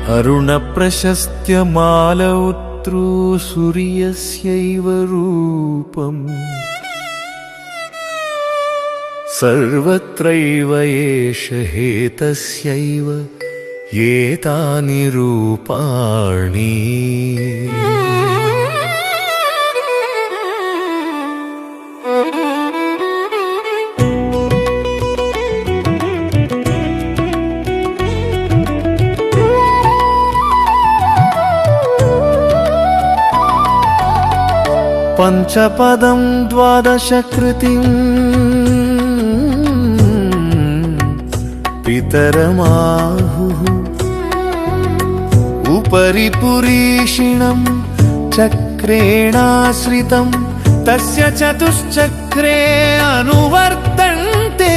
अरुणप्रशस्त्यमालौत्रो सूर्यस्यैव रूपम् सर्वत्रैव एष हेतस्यैव एतानि रूपाणि। पंचपदं द्वादशकृतिं पितरमाहुः उपरि पुरीषिणं चक्रेणाश्रितं तस्य चतुश्चक्रे अनुवर्तन्ते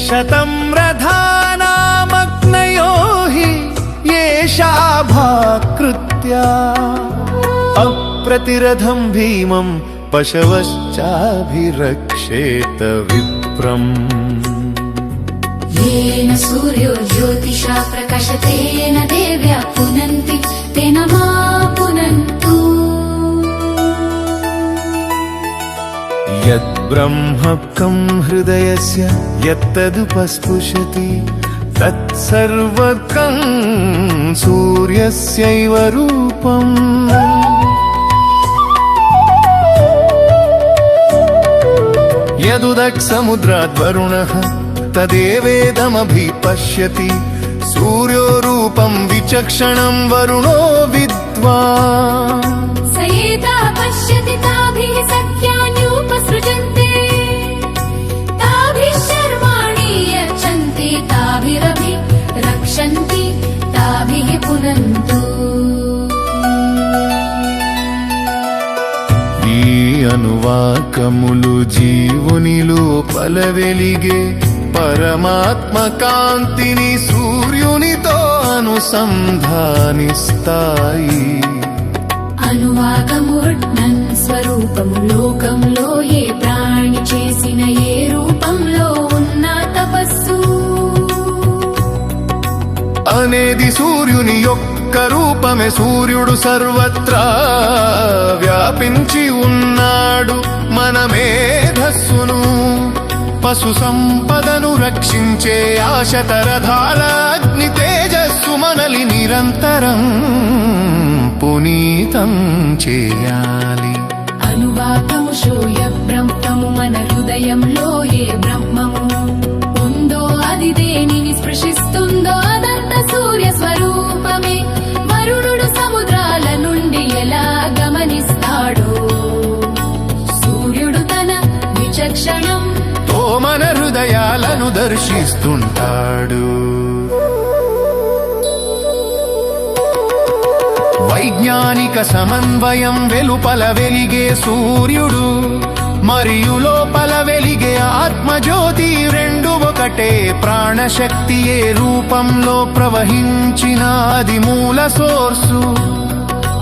शतं रथानामग्नयो हि येषा भाकृत्या अप्रतिरथं भीमं पशवश्चाभिरक्षेत विप्रम्। येन सूर्यो ज्योतिषा प्रकाशतेन देव्या पुनन्ति तेन मा पुनन्तु। यद्ब्रह्मकं हृदयस्य यत्तदुपस्पृशति तत्सर्वकं सूर्यस्यैव रूपम्। यदुदक्समुद्राद्वरुणः तदेवेदमभिपश्यति सूर्यो रूपं विचक्षणं वरुणो विद्वान्। स एता पश्यति ताभिः सख्यान्युपसृजन्ते ताभिः शर्माणि यच्छन्ति ताभिरभि रक्षन्ति ताभिः पुनन्तु। ఈ అనువాకములు జీవునిలో పలవెలిగే పరమాత్మ కాంతిని సూర్యునితో అనుసంధానిస్తాయి. అనువాకమూర్ణన్ స్వరూపము లోకంలో ఏ ప్రాణి చేసిన ఏ రూపంలో ఉన్న తపస్సు అనేది సూర్యుని యొక్క రూపమే. సూర్యుడు సర్వత్రా వ్యాపించి ఉన్నాడు. మన మేధస్సును పశు సంపదను రక్షించే ఆశతరధాల అగ్ని తేజస్సు మనలి నిరంతరం పునీతం చేయాలి. అనువాకము శోయ బ్రహ్మము మన హృదయంలో ఏ బ్రహ్మము ఉందో అది దేనిని స్పృశిస్తుందో అదంత సూర్య స్వరూపమే. వరుణుడు సముద్రాల నుండి ఎలా గమనిస్తాడో సూర్యుడు తన విచక్షణం తో మన హృదయాలను దర్శిస్తుంటాడు. వైజ్ఞానిక సమన్వయం వెలుపల వెలిగే సూర్యుడు మరియు లోపల వెలిగే ఆత్మజ్యోతి రెండు ఒకటే. ప్రాణశక్తి ఏ రూపంలో ప్రవహించిన అది మూల సోర్సు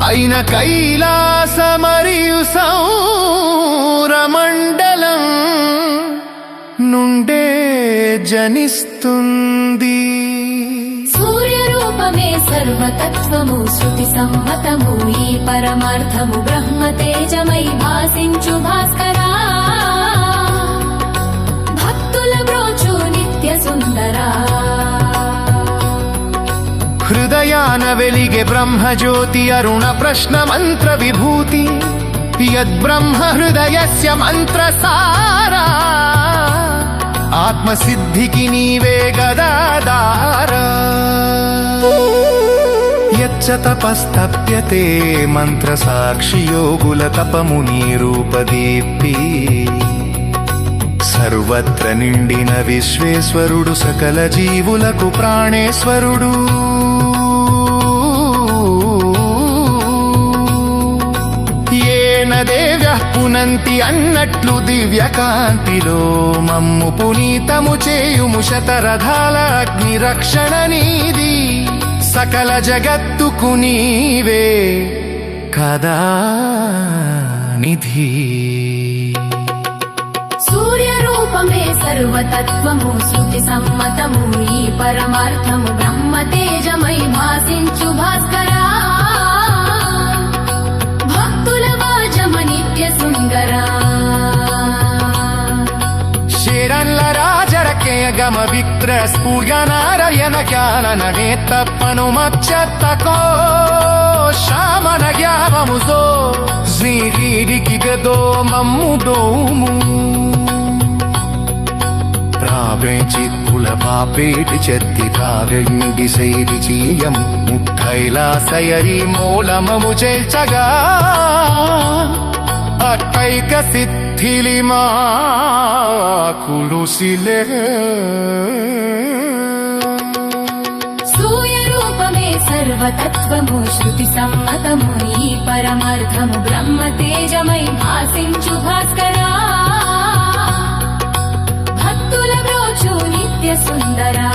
అయిన కైలాస మరియు సౌరమండలం నుండే జనిస్తుంది. సూర్యరూపమే సర్వతత్వము శృతి సమ్మతము ఈ పరమార్థము బ్రహ్మ తేజమై భాసించు భాస్కరా. భక్తుల బ్రోచు నిత్య సుందరా. హృదయాన వెలిగే బ్రహ్మజ్యోతి అరుణ ప్రశ్న మంత్ర విభూతి. యద్బ్రహ్మ హృదయస్య మంత్రసారా ఆత్మసిద్ధికి నీవే గదాధార. యచ్చ తపస్తప్యతే మంత్ర సాక్షి యోగుల తపముని రూపదీప్తి. సర్వత్ర నిండిన విశ్వేశ్వరుడు సకల జీవులకు ప్రాణేశ్వరుడు. దేవ్యః పునంతి అన్నట్లు దివ్య కాంతిలో మమ్ము పునీతము చేయుము. శతరథాల అగ్ని రక్షణ నీది సకల జగత్తుకు నీవే కదా నిధి. సూర్య రూపమే సర్వ సర్వతత్వము శృతి సమ్మతము ఈ పరమార్థము బ్రహ్మ తేజమై భాసించు భాస్కరా భక్తుల వాజమ నిత్య సుందరా శరణల రాజరకేయ గమ విక్ర స్ఫూయ నారాయణ జ్ఞానన నేత్తప్పను మచ్చత్తకో శామన గ్యావముజో శ్రీగిరికి గదో మమ్ముడోము ప్రావేచిత్తుల పాపేటి చెత్తి తాగండి శైలి చీయం ముట్టైలాసయరి మూలమము చేర్చగా అట్టైక సిద్ధిలిమా కులుసిలే సూయ రూపమే సర్వతత్వము శృతి సమ్మతము ఈ పరమార్థము బ్రహ్మ తేజమై భాసించు భాస్కరా భక్తుల బ్రోచు నిత్య సుందరా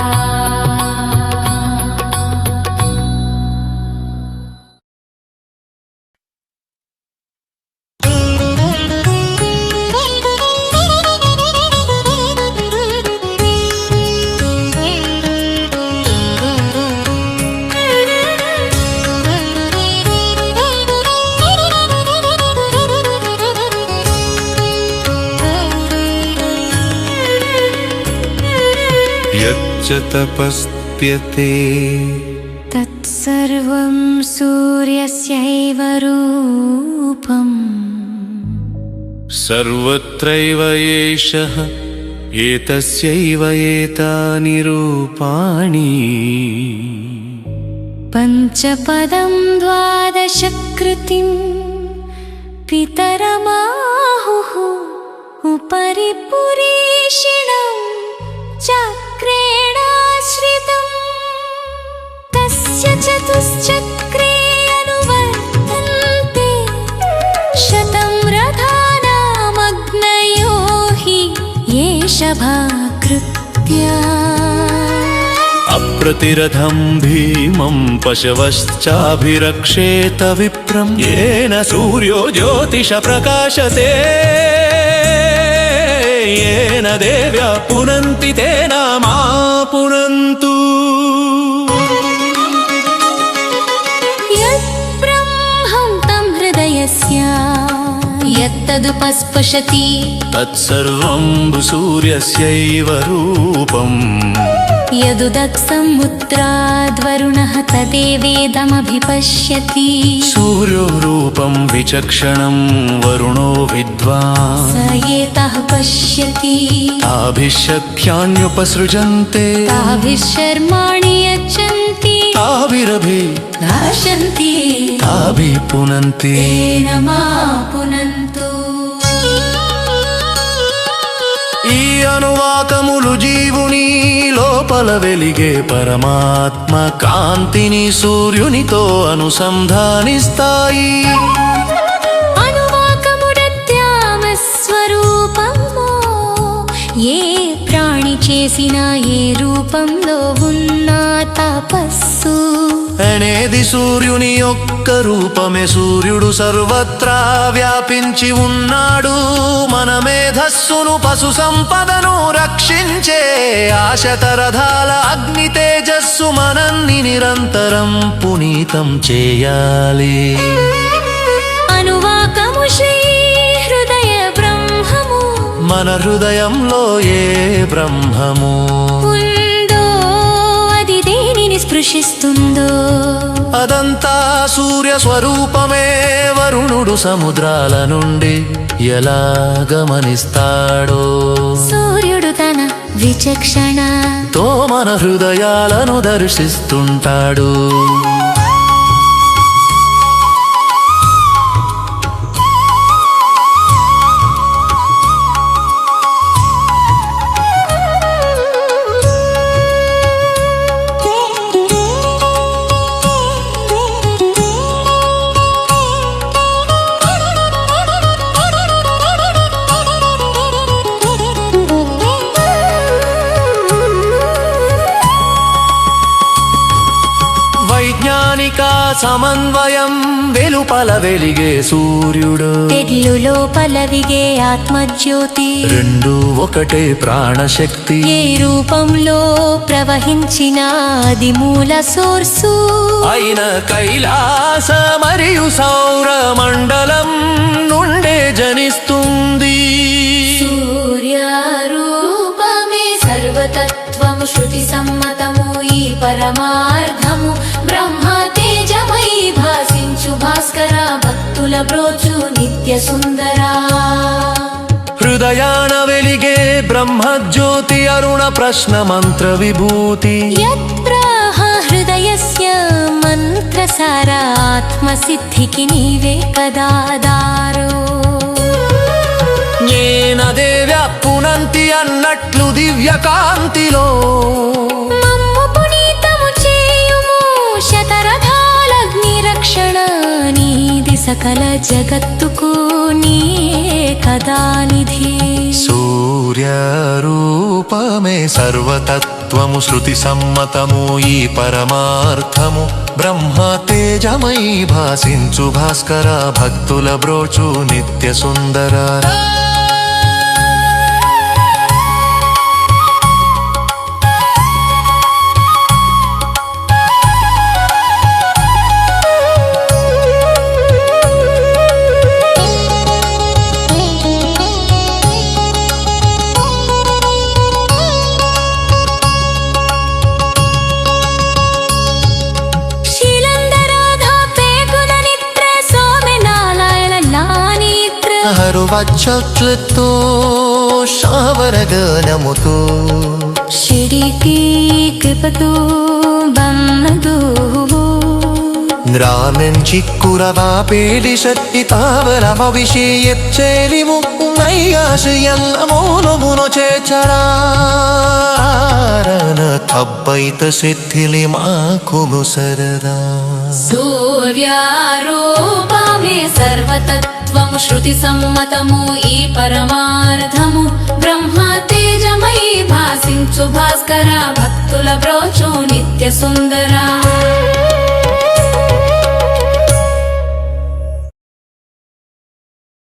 యచ్చ తపస్ప్యతే తత్సర్వం సూర్యస్యైవ రూపం సర్వత్రైవ ఏషః ఏతస్యైవ ఏతాని రూపాణి పంచపదం ద్వాదశకృతిం పితరమాహుః ఉపరి పురీషిణం చక్రేణాశ్రితం తస్య చతుశ్చక్రే అనువర్తంతే శతం రథానామగ్నయో హి ఏష భాకృత్యా అప్రతిరథం భీమం పశవశ్చాభిరక్షేత విప్రం येन సూర్యో జ్యోతిష ప్రకాశతే येन దేవ్యా పునంతి తేన మా పునంతు యద్బ్రహ్మం తం హృదయస్య యత్తదుపస్పశతి తత్సర్వం సూర్యస్యైవ రూపం యదుదక్సముద్రాద్వరుణః తదేవేదమభిపశ్యతి సూర్యో రూపం విచక్షణం వరుణో విద్వాన్ స ఏతః పశ్యతి తాభిశక్త్యాన్యుపసృజంతే తాభిశర్మాణి యచ్చन्ति తాభిరభి నాశन्ति తాభి పునంతి తేన మా పునంతు ఈ అనువాకములు జీవుని లోపల వెలిగే పరమాత్మ కాంతిని సూర్యునితో అనుసంధానిస్తాయి అనువాకముడత్యామస్వరూపము ఏ ప్రాణి చేసిన ఏ రూపంలో ఉన్నా తపస్సు అనేది సూర్యుని యొక్క రూపమే సూర్యుడు సర్వత్రా వ్యాపించి ఉన్నాడు మన మేధస్సును పశు సంపదను రక్షించే ఆశతరథాల అగ్ని తేజస్సు మనల్ని నిరంతరం పునీతం చేయాలి అనువాకము శ్రీ హృదయ బ్రహ్మము మన హృదయంలో ఏ బ్రహ్మము ఉందో అది దేనిని స్పృశిస్తుందో అదంతా సూర్య స్వరూపమే వరుణుడు సముద్రాల నుండి ఎలా గమనిస్తాడో సూర్యుడు తన విచక్షణతో మన హృదయాలను దర్శిస్తుంటాడు కదలిక సమన్వయం వెలుపల వెలిగే సూర్యుడు తెడ్లు లోపల విగే ఆత్మజ్యోతి రెండు ఒకటే ప్రాణశక్తి ఏ రూపంలో ప్రవహించిన అది మూల సోర్సు అయిన కైలాస మరియు సౌర మండలం నుండే జనిస్తుంది సూర్యారూపమే సర్వతత్వము శృతి సమ్మతము ఈ పరమార్థము బ్రహ్మ తేజమై భాసించు భాస్కర భక్తుల బ్రోచు నిత్య సుందరా హృదయాన వెలిగే బ్రహ్మజ్యోతి అరుణ ప్రశ్న మంత్ర విభూతి యత్ప్రాహ హృదయస్య మంత్రసార ఆత్మసిద్ధికి నీవే కదాదారో నేనదే వ్యాపునంతి అన్నట్లు దివ్య కాంతిలో మమ్ము పునీతము చేయుము శతరథాలగ్ని రక్షణ నీది సకల జగత్తుకు నీ కదా నిధి సూర్యరూపమే సర్వతత్వము శృతి సమ్మతము ఈ పరమార్థము బ్రహ్మ తేజమై భాసించు భాస్కర భక్తుల బ్రోచు నిత్య సుందర హరువచ్చతో శావరగనముతో షిడికి కృపతో బమ్మదు ഗ്രാമഞ്ചിക്കുറവാ പേടി ശക്തി താവരമ വിഷയച്ചേലിമു നയ്യാശയല്ല മൂലമുനു చేచరారన తబ్బైత సిద్ధిలి మాకుము సరదా సూర్యారూపమే సర్వతత్వము శృతి సమ్మతము ఈ పరమార్థము బ్రహ్మ తేజమై భాసించు భాస్కర భక్తుల బ్రోచు నిత్య సుందరా